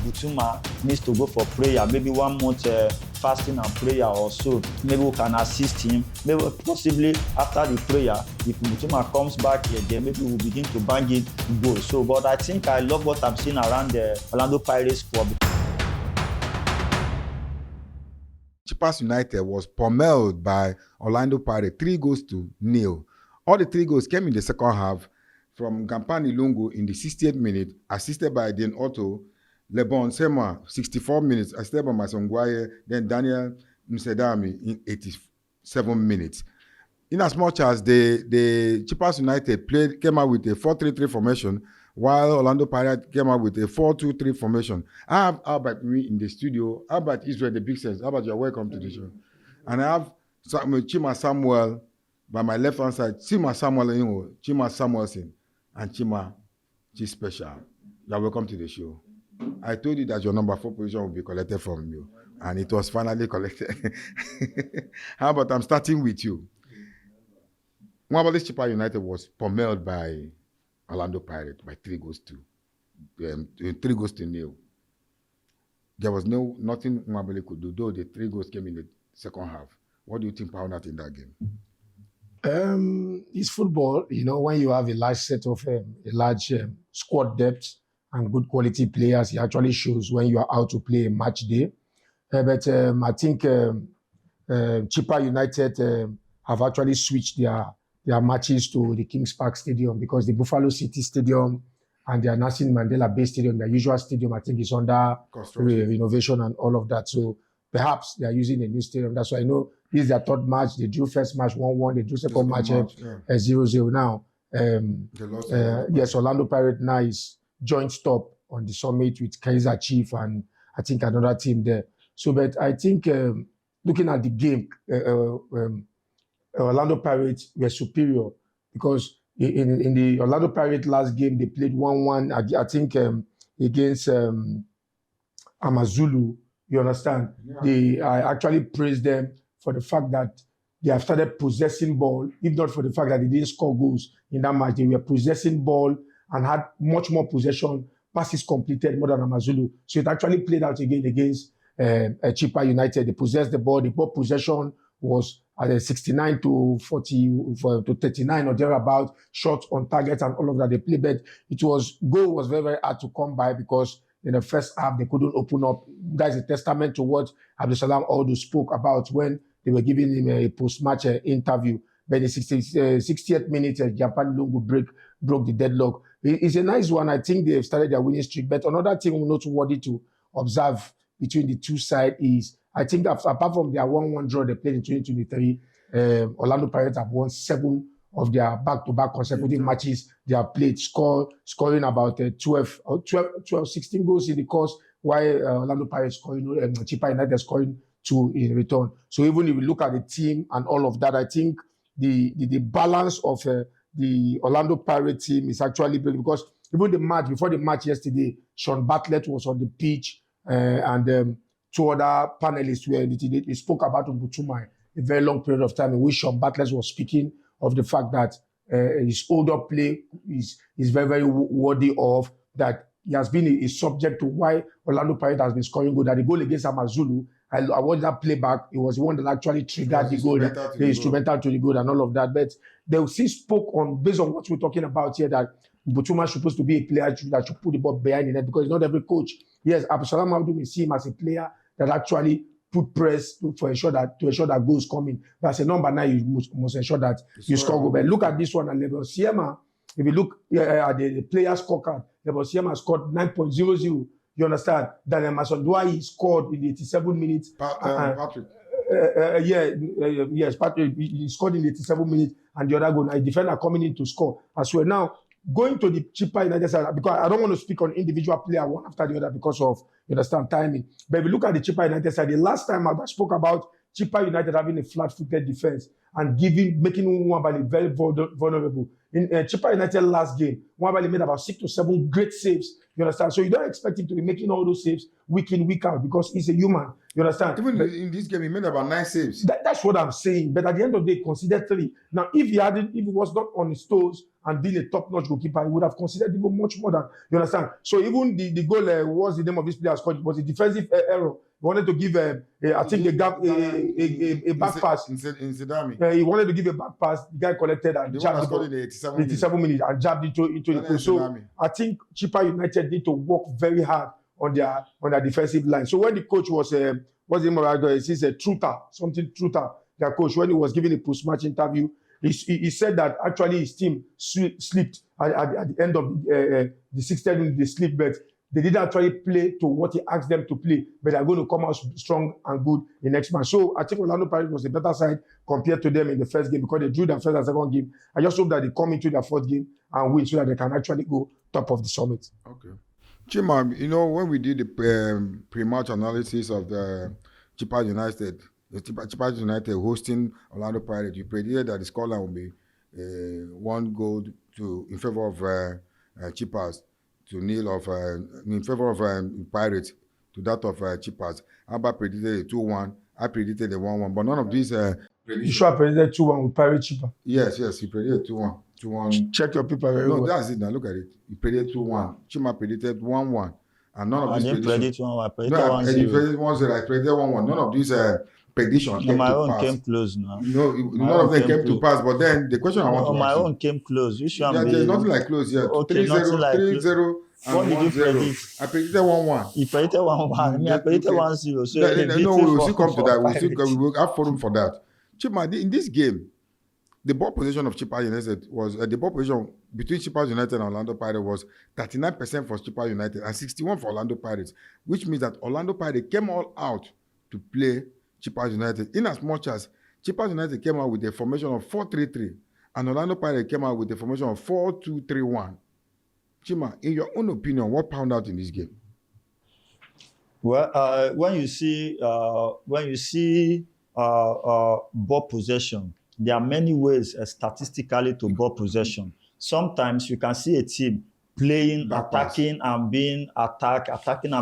Butuma needs to go for prayer, maybe 1 month fasting and prayer or so, maybe we can assist him. Maybe possibly after the prayer, if Butuma comes back here, then maybe we'll begin to bang it goals. So, but I think I love what I'm seeing around the Orlando Pirates squad. Chippa United was pummeled by Orlando Pirates 3-0. All the 3 goals came in the second half from Gampani Lungu in the 68th minute, assisted by Den Otto, Lebon Sema, 64 minutes, assisted by Masongwaye, then Daniel Msedami in 87 minutes. In as much as the Chippa United came out with a 4-3-3 formation, while Orlando Pirates came out with a 4-2-3 formation. I have Albert in the studio. Albert Israel, the big sense. Albert, you're welcome to the show. And I have Chima Samuel by my left-hand side. Chima Samuelson, and Chima G Special. You're welcome to the show. I told you that your number 4 position will be collected from you, and it was finally collected. How about I'm starting with you? Nwabali Chippa United was pummeled by Orlando Pirates by 3-0. There was nothing Nwabali could do, though the 3 goals came in the second half. What do you think found out in that game? It's football. You know, when you have a large set of a large squad depth and good quality players, it actually shows when you are out to play a match day. But I think Chippa United have actually switched their matches to the Kings Park Stadium, because the Buffalo City Stadium and the Nelson Mandela Bay Stadium, the usual stadium, I think is under renovation and all of that. So perhaps they are using a new stadium. That's why I know this is their third match. They drew first match 1-1. They drew second match 0-0 now. Yes, Orlando Pirates now is joint stop on the summit with Kaizer Chiefs and I think another team there. So, but I think looking at the game, Orlando Pirates were superior, because in the Orlando Pirates last game, they played 1-1, I think, against Amazulu. You understand? Yeah. I actually praised them for the fact that they have started possessing ball, if not for the fact that they didn't score goals in that match. They were possessing ball and had much more possession, passes completed more than Amazulu. So it actually played out again against Chippa United. They possessed the ball. The ball possession was at 69 to 39 or thereabout, shots on target and all of that. They played, but goal was very, very hard to come by, because in the first half they couldn't open up. That's a testament to what Abdusalam Aldo spoke about when they were giving him a post-match interview. But in the 60th minute, Japan Lungu broke the deadlock. It's a nice one. I think they've started their winning streak. But another thing noteworthy to observe between the two sides is, I think that apart from their 1-1 draw they played in 2023, Orlando Pirates have won 7 of their back-to-back consecutive matches they have played, scoring about 16 goals in the course, while Orlando Pirates Chippa United scoring 2 in return. So even if you look at the team and all of that, I think the balance of the Orlando Pirates team is actually big, because even before the match yesterday, Sean Bartlett was on the pitch and 2 other panelists where they spoke about Butuma a very long period of time, in which Sean Bartlett was speaking of the fact that his older play is very, very worthy of that. He has been a subject to why Orlando Pirates has been scoring goal. That the goal against Amazulu, I watched that playback. It was the one that actually triggered the goal, the instrumental to the goal and all of that. But they still spoke on, based on what we're talking about here, that Butuma is supposed to be a player that should put the ball behind the net, because not every coach. Yes, Abdusalam Aldo may see him as a player that actually put press to ensure that goals come in. But as a number 9, you must ensure that you score goal. But look at this one, and Lebon Siema. If you look at the player scorecard, Lebon Siema scored 9.00. You understand? Daniel Masondwai scored in the 87 minutes. Patrick. Yes, Patrick. He scored in the 87 minutes, and the other goal, a defender coming in to score as well. Now, going to the Chippa United side, because I don't want to speak on individual player one after the other because of, you understand, timing. But if you look at the Chippa United side, the last time I spoke about Chippa United having a flat-footed defense and making Nwabali very vulnerable. In Chippa United last game, Nwabali made about 6 to 7 great saves. You understand? So you don't expect him to be making all those saves week in, week out, because he's a human. You understand? Even in this game, he made about 9 saves. That's what I'm saying. But at the end of the day, consider 3. Now, if he was not on his toes and being a top-notch goalkeeper, he would have considered even much more than, you understand? So even the goal, what's the name of this player scored, was a defensive error. He wanted to give a back pass. In Sidami. He wanted to give a back pass. The guy collected and jabbed it in the 87 minutes and jabbed into the post. So I think Chippa United need to work very hard on their defensive line. So when the coach was what's the name of that guy? He's a Truther, their coach, when he was giving a post-match interview, he said that actually his team slipped at the end of the 60th minute. They slipped, but they didn't actually play to what he asked them to play, but they're going to come out strong and good in next match. So I think Orlando Pirates was a better side compared to them in the first game because they drew their first and second game. I just hope that they come into their fourth game and win so that they can actually go top of the summit. Okay. Chima, when we did the pre-match analysis of the Chippa United hosting Orlando Pirates, you predicted that the scoreline would be 1 goal in favor of Chippas to nil in favor of Pirates to that of Chippas. Abba predicted a 2-1. I predicted a 1-1. But none of these You sure I predicted 2-1 with Pirate Chippa? Yes, he predicted 2-1. 2-1. Check your paper very well. No, that's it now. Look at it. He predicted 2-1. Chima predicted 1-1. And none of these predictions. I didn't predict 1-1. I predicted 1-0. No, you predicted 1-0. I predicted 1-1. None of these predictions came to pass. My own came close now. None of them came to pass. But then the question I want to ask my own came close. There's nothing like close here. Okay, 3-0, like 3-0. What did you predict? I predicted 1-1. You predicted 1-1. I mean, I predicted 1-0. So no, we'll still come to that. We'll have forum for that. Chippa, in this game, the ball position of Chippa United was the ball position between Chippa United and Orlando Pirates was 39% for Chippa United and 61% for Orlando Pirates, which means that Orlando Pirates came all out to play Chippa United. In as much as Chippa United came out with a formation of 4-3-3 and Orlando Pirates came out with a formation of 4-2-3-1. Chima, in your own opinion, what panned out in this game? Well, when you see ball possession, there are many ways statistically to ball possession. Sometimes you can see a team playing, attacking and being attacked. At the end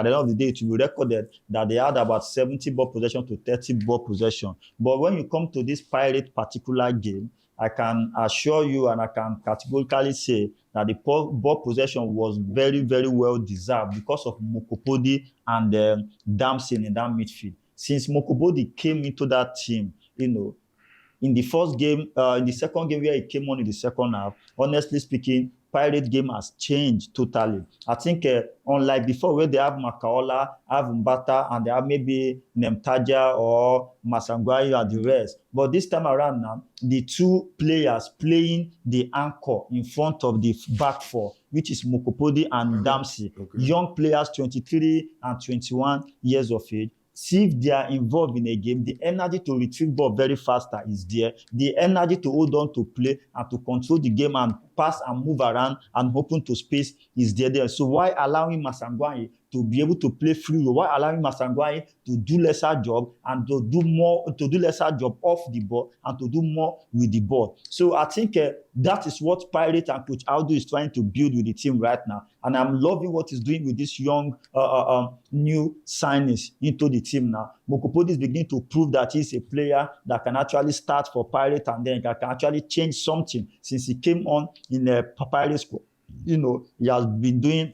of the day, it will be recorded that they had about 70 ball possession to 30 ball possession. But when you come to this Pirate particular game, I can assure you and I can categorically say that the ball possession was very, very well deserved because of Mokopodi and Damson in that midfield. Since Mokopodi came into that team, in the first game, in the second game where he came on in the second half, honestly speaking, Pirate game has changed totally. I think unlike before where they have Makaola, have Mbata, and they have maybe Nemtaja or Masangwai and the rest. But this time around now, the two players playing the anchor in front of the back four, which is Mokopodi and Damsi. Young players, 23 and 21 years of age. See if they are involved in a game, the energy to retrieve ball very faster is there. The energy to hold on to play and to control the game and pass and move around and open to space is there. So why allowing Masangwai to be able to play free? Why allowing Masangwai to do lesser job and to do lesser job off the ball and to do more with the ball? So I think that is what Pirate and Coach Aldo is trying to build with the team right now. And I'm loving what he's doing with this young new signings into the team now. Mokopodi is beginning to prove that he's a player that can actually start for Pirate and then can actually change something since he came on in the Pirate squad. He has been doing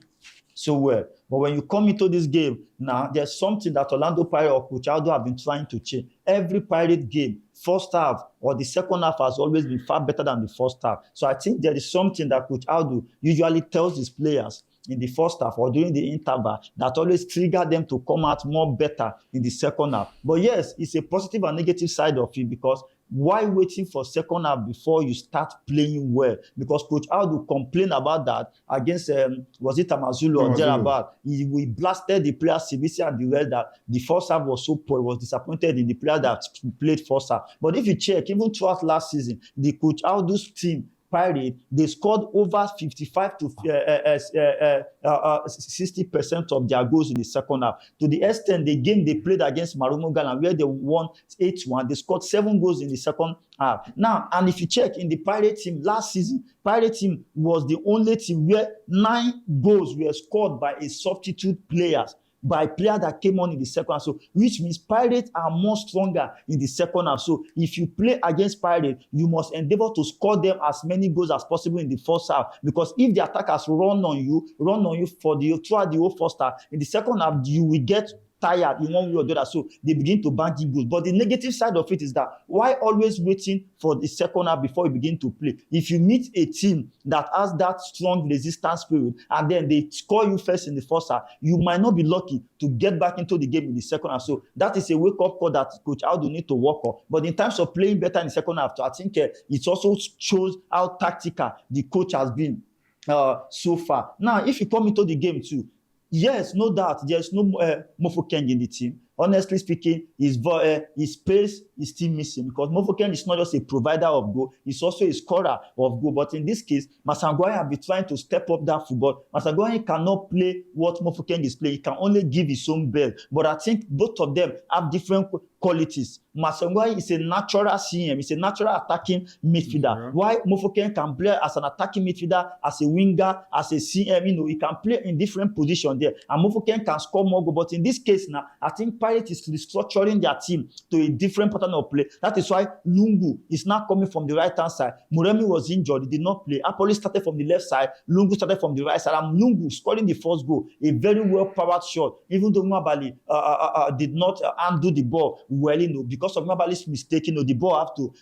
so well. But when you come into this game, now there's something that Orlando Pirates or Coach Aldo have been trying to change. Every Pirate game, first half or the second half has always been far better than the first half. So I think there is something that Coach Aldo usually tells his players in the first half or during the interval that always trigger them to come out more better in the second half. But yes, it's a positive and negative side of it because why waiting for second half before you start playing well? Because Coach Aldo complained about that against, was it Tamazulu or Jerabat? We blasted the players, CBC and the rest that the first half was so poor. He was disappointed in the players that played first half. But if you check, even throughout last season, the Coach Aldo's team, Pirate, they scored over 55 to 60% of their goals in the second half. To the extent the game they played against Marumo Ghana, where they won 8-1, they scored 7 goals in the second half. Now, and if you check in the Pirate team last season, Pirate team was the only team where 9 goals were scored by a substitute players. by player that came on in the second half. So, which means Pirates are more stronger in the second half. So, if you play against Pirates, you must endeavor to score them as many goals as possible in the first half. Because if the attackers run on you throughout the whole first half, in the second half, you will get tired in one way or the other, so they begin to bank in goals. But the negative side of it is that why always waiting for the second half before you begin to play? If you meet a team that has that strong resistance period and then they score you first in the first half, you might not be lucky to get back into the game in the second half. So that is a wake-up call that Coach Aldo need to work on. But in terms of playing better in the second half, I think it also shows how tactical the coach has been so far. Now, if you come into the game too, yes, no doubt, there's no Mofokeng in the team. Honestly speaking, his pace is still missing because Mofokeng is not just a provider of goal, he's also a scorer of goal. But in this case, Masangwai have been trying to step up that football. Masangwai cannot play what Mofokeng is playing. He can only give his own bell. But I think both of them have different qualities. Masangwai is a natural CM, he's a natural attacking midfielder. While Mofokeng can play as an attacking midfielder, as a winger, as a CM, he can play in different positions there. And Mofokeng can score more goals. But in this case now, I think Pirates is restructuring their team to a different pattern of play. That is why Lungu is now coming from the right-hand side. Muremi was injured, he did not play. Apoli started from the left side, Lungu started from the right side. And Lungu scoring the first goal, a very well-powered shot, even though Nwabali did not handle the ball well, because of Nwabali's mistake, the ball have to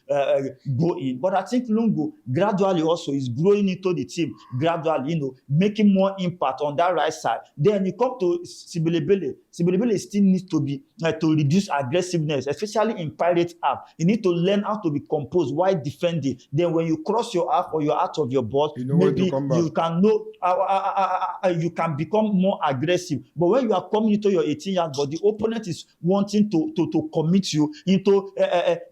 go in. But I think Lungu gradually also is growing into the team, gradually, making more impact on that right side. Then you come to Sibelebele. Sibelebele still needs to be to reduce aggressiveness, especially in Pirates half. You need to learn how to be composed while defending. Then when you cross your half or you're out of your box, maybe you can you can become more aggressive. But when you are coming into your 18 yards, but the opponent is wanting to commit you into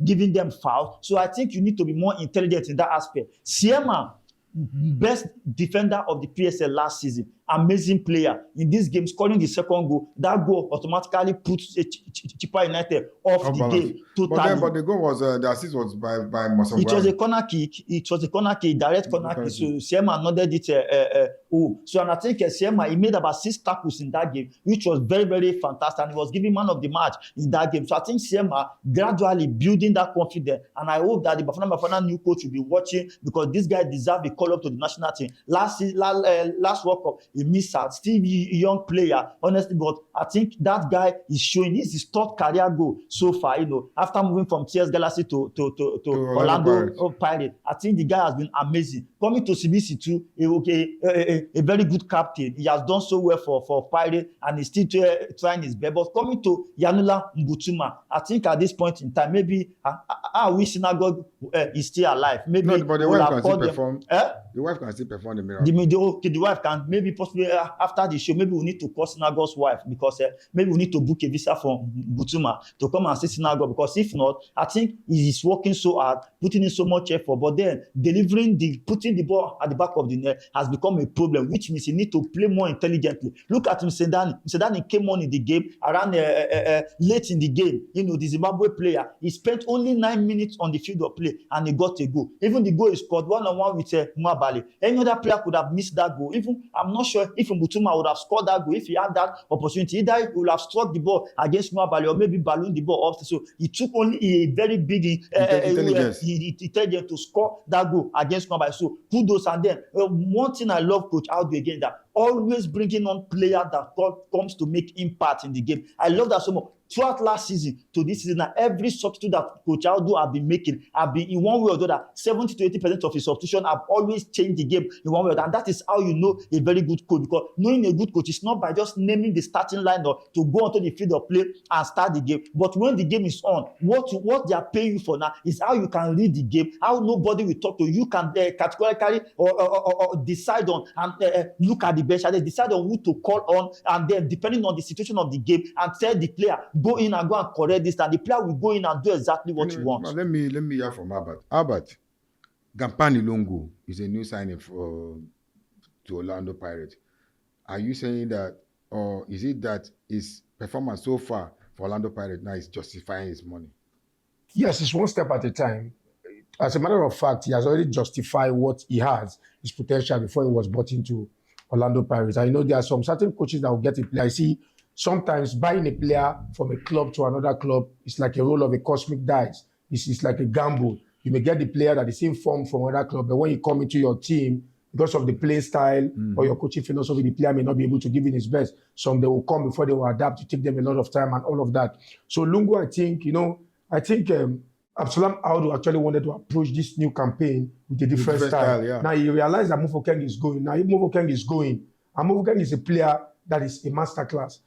giving them fouls. So I think you need to be more intelligent in that aspect. Siema, best defender of the PSL last season, amazing player in this game, scoring the second goal. That goal automatically puts Chippa United off the game totally. But the goal was the assist was by Masangwai. It was a corner kick. It was a corner kick, direct corner kick. So Siema nodded it. So and I think Siema, he made about 6 tackles in that game, which was very, very fantastic. And he was given man of the match in that game. So I think Siema gradually building that confidence. And I hope that the Bafana new coach will be watching, because this guy deserves a call up to the national team. Last World Cup, he missed out. Still a young player, honestly, but I think that guy is showing. This is his 3rd career goal so far, after moving from TS Galaxy to Orlando Pirates. I think the guy has been amazing. Coming to CBC too, a very good captain. He has done so well for Pirates, and he's still trying his best. But coming to Yanula Mbutuma, I think at this point in time, maybe I wish Synagogue is still alive. Maybe no, but the wife can still perform. The wife can still perform the miracle. The wife can, maybe possibly after the show, maybe we need to call Synagogue's wife, because maybe we need to book a visa for Butuma to come and see Synagogue, because if not, I think he is working so hard, putting in so much effort, but then putting the ball at the back of the net has become a problem, which means he need to play more intelligently. Look at Msedani. Msedani came on in the game around late in the game. The Zimbabwe player, he spent only 9 minutes on the field of play and he got a goal. Even the goal is scored one-on-one with Nwabali. Any other player could have missed that goal. Even I'm not sure if Mbutuma would have scored that goal if he had that opportunity. Either he would have struck the ball against Nwabali or maybe ballooned the ball off. So he took only a very big intelligence to score that goal against Nwabali. So kudos. And then one thing I love Coach Aldo again, that always bringing on players that comes to make impact in the game. I love that so much. Throughout last season to this season, every substitute that Coach Aldo have been making have been in one way or the other. 70 to 80% of his substitution have always changed the game in one way or the other. And that is how you know a very good coach, because knowing a good coach is not by just naming the starting line or to go onto the field of play and start the game. But when the game is on, what they are paying you for now is how you can read the game, how nobody will talk to you. You can categorically or decide on and look at the bench and then decide on who to call on, and then depending on the situation of the game, and tell the player, go in and go and correct this, and the player will go in and do exactly what you want. Let me hear from Albert. Albert, Gampani Lungu is a new signing to Orlando Pirates. Are you saying that, or is it that his performance so far for Orlando Pirates now is justifying his money? Yes, it's one step at a time. As a matter of fact, he has already justified what he has, his potential, before he was brought into Orlando Pirates. I know there are some certain coaches that will get a player. I see sometimes buying a player from a club to another club is like a roll of a cosmic dice. It's like a gamble. You may get the player that is in form from another club, but when you come into your team, because of the play style or your coaching philosophy, the player may not be able to give in his best. Some they will come before they will adapt. To take them a lot of time and all of that. So Lungu, I think Absalom Audu actually wanted to approach this new campaign with a different style. Yeah. Now he realized that Mofokeng is going. Now if Mofokeng is going, and Mofokeng is a player that is a masterclass.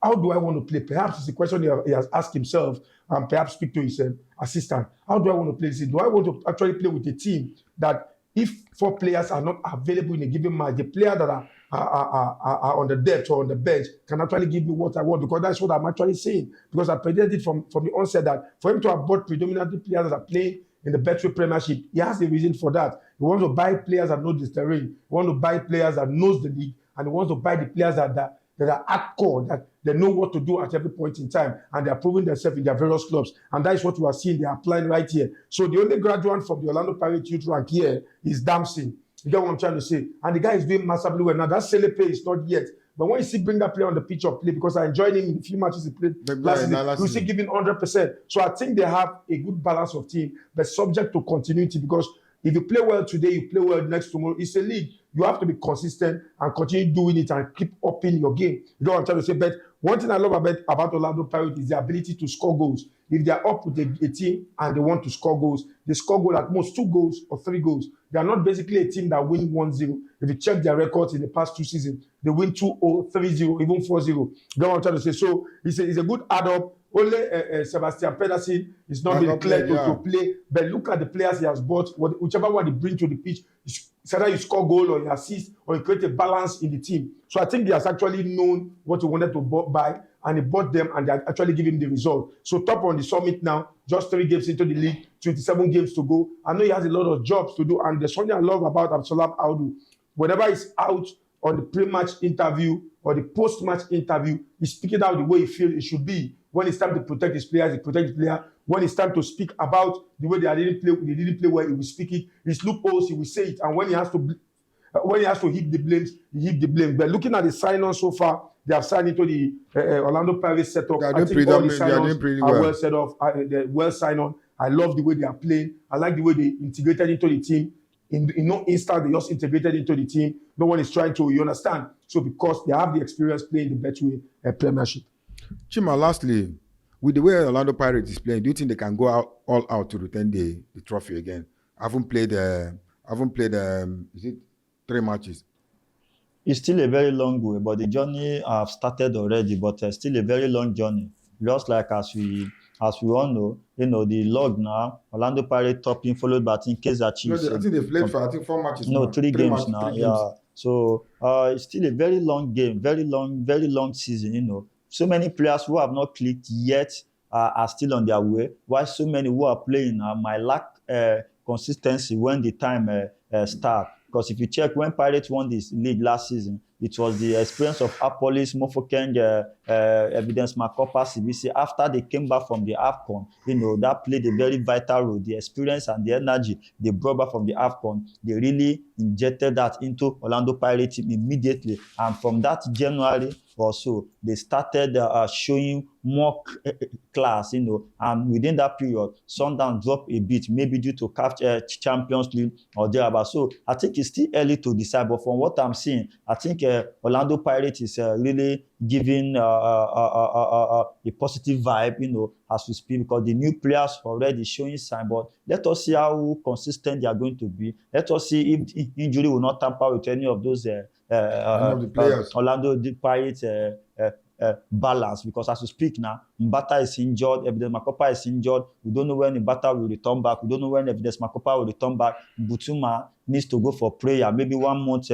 How do I want to play? Perhaps it's a question he has asked himself and perhaps speak to his assistant. How do I want to play this? Do I want to actually play with a team that if 4 players are not available in a given match, the players that are on the depth or on the bench can actually give me what I want, because that's what I'm actually saying. Because I predicted it from the onset that for him to have bought predominantly players that are playing in the Betway Premiership, he has a reason for that. He wants to buy players that know the terrain. He wants to buy players that knows the league, and he wants to buy the players that are hardcore, that they know what to do at every point in time, and they are proving themselves in their various clubs. And that is what we are seeing. They are applying right here. So the only graduate from the Orlando Pirates youth rank here is Damson. You get what I'm trying to say? And the guy is doing massively well. Now, that Selepe is not yet. But when you see bring that player on the pitch of play, because I enjoyed him in the few matches he played last season, you see giving 100%. So I think they have a good balance of team, but subject to continuity, because if you play well today, you play well next tomorrow. It's a league. You have to be consistent and continue doing it and keep upping your game. You know what I'm trying to say? But one thing I love about Orlando Pirates is the ability to score goals. If they are up with a team and they want to score goals, they score goals at most 2 goals or 3 goals. They are not basically a team that win 1-0. If you check their records in the past 2 seasons, they win 2-0, 3-0, even 4-0. You know what I'm trying to say? So it's a good add-up. Only Sebastian Pedersen is not being clear to play. But look at the players he has bought. Whichever one they bring to the pitch, it's either you score goal or you assist or you create a balance in the team. So I think he has actually known what he wanted to buy, and he bought them, and they are actually giving the result. So top on the summit now, just 3 games into the league, 27 games to go. I know he has a lot of jobs to do, and there's something I love about Absalom Audu. Whenever he's out on the pre-match interview or the post-match interview, he's speaking out the way he feels it should be. When it's time to protect his players, he protects the player. When it's time to speak about the way they didn't play well, he will speak it. His loopholes, he will say it. And when he has to heap the blames, he heap the blame. But looking at the sign-on so far, they have signed into the Orlando Pirates setup. I think all the sign-ons are well set off. They're well signed on. I love the way they are playing. I like the way they integrated into the team. In no instant, they just integrated into the team. No one is trying to, you understand? So because they have the experience playing the Betway Premiership. Chima, lastly, with the way Orlando Pirates is playing, do you think they can go all out to retain the trophy again? I haven't played, is it 3 matches? It's still a very long way, but the journey have started already, but still a very long journey. Just like as we all know, the log now, Orlando Pirates topping, followed by Kaizer Chiefs. I think they've played for 4 matches. No, 3 games now. Yeah. So it's still a very long game, very long season. So many players who have not clicked yet are still on their way, while so many who are playing might lack consistency when the time starts. Because if you check when Pirates won this league last season, it was the experience of Apolis, Mofokeng, Evidence Makopa, CBC. After they came back from the AFCON, that played a very vital role. The experience and the energy they brought back from the AFCON, they really injected that into Orlando Pirates immediately. And from that January or so, they started showing more class, and within that period, Sundowns dropped a bit, maybe due to Champions League or thereabout. So I think it's still early to decide, but from what I'm seeing, I think Orlando Pirates is really giving a positive vibe, as we speak, because the new players already showing sign. But let us see how consistent they are going to be. Let us see if injury will not tamper with any of those Orlando Pirates balance, because as we speak now, Mbata is injured, Evidence Makopa is injured. We don't know when Mbata will return back. We don't know when Evidence Makopa will return back. Butuma needs to go for prayer, maybe 1 month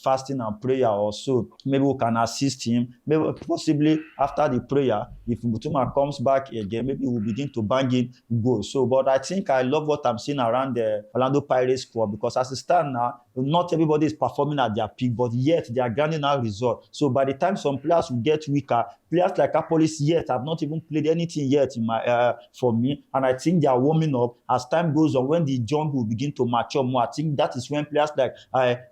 fasting and prayer or so. Maybe we can assist him. Maybe possibly after the prayer, if Butuma comes back again, maybe we'll begin to bang in goals. So, but I think I love what I'm seeing around the Orlando Pirates squad, because as it stands now, not everybody is performing at their peak, but yet they are grinding out results. So by the time some players will get weaker, players like Apolis yet have not even played anything yet for me, and I think they are warming up as time goes on. When the jungle will begin to mature more, I think that is when players like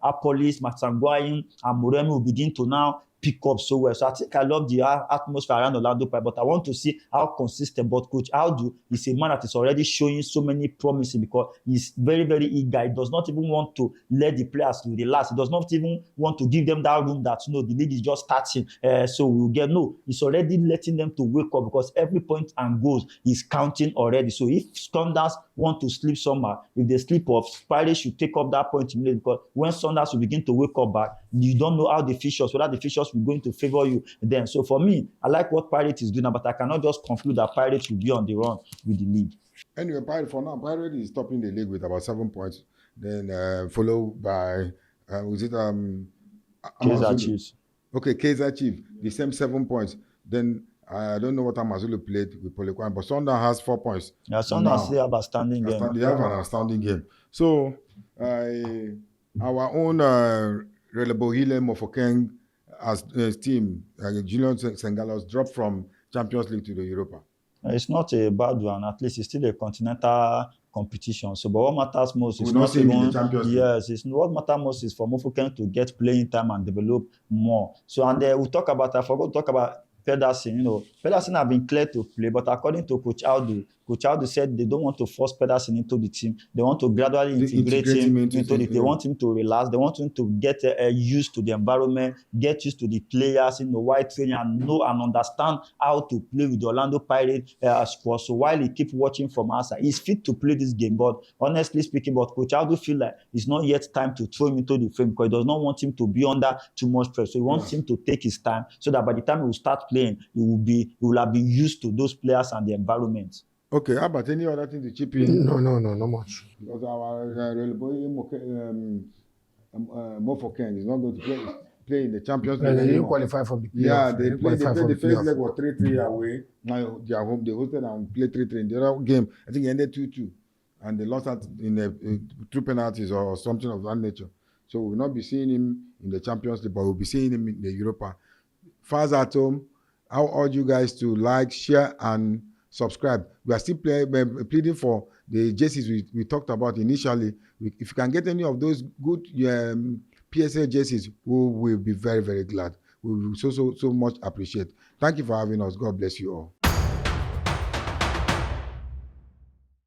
Apolis, Matsangwain, and Moremi will begin to now pick up so well. So I think I love the atmosphere around Orlando Pirates, but I want to see how consistent. But Coach Audu is a man that is already showing so many promises because he's very, very eager. He does not even want to let the players relax. He does not even want to give them that room that, the league is just starting. So we'll get, no, he's already letting them to wake up because every point and goals is counting already. So if Sundowns want to sleep somehow, if they sleep off, Pirates should take up that point immediately because when Sundowns will begin to wake up back, you don't know how the fixtures, whether the fixtures will going to favor you then. So for me, I like what Pirates is doing, but I cannot just conclude that Pirates will be on the run with the league. Anyway, Pirates is topping the league with about 7 points. Then followed by Kaizer Chiefs. Okay, Kaizer Chiefs, the same 7 points. Then I don't know what Amazulu played with Polokwane, but Sundowns has 4 points. Yeah, Sundowns still have a standing game. They have an outstanding game. So our own Relebohile Mofokeng as team, Julian Sengalos, dropped from Champions League to the Europa. It's not a bad one. At least it's still a continental competition. So, but what matters most is not even the Champions League. Yes, what matters most is for Mofokeng to get playing time and develop more. So, and we'll talk about. I forgot to talk about Pedersen. Pedersen have been cleared to play, but according to Coach Audu said they don't want to force Pedersen into the team. They want to gradually integrate him into the team. They want him to relax. They want him to get used to the environment, get used to the players, while training, and know and understand how to play with the Orlando Pirates. So while he keep watching from outside, he's fit to play this game. But honestly speaking, Coach Audu feel like it's not yet time to throw him into the frame because he does not want him to be under too much pressure. So he wants him to take his time so that by the time he will start playing, he will have been used to those players and the environment. Okay, how about any other thing to chip in? No, not much. Because our Mofokeng is not going to play in the Champions League. They didn't qualify for the playoff. Yeah, they played the first leg was 3-3 away. Now they are home. They hosted and played 3-3. In the other game, I think it ended 2-2. And they lost out in 2 penalties or something of that nature. So we will not be seeing him in the Champions League, but we'll be seeing him in the Europa. Fans at home, I urge you guys to like, share, and subscribe. We are still pleading for the jerseys we talked about initially. If you can get any of those good PSA jerseys, we will be very, very glad. We will so much appreciate. Thank you for having us. God bless you all.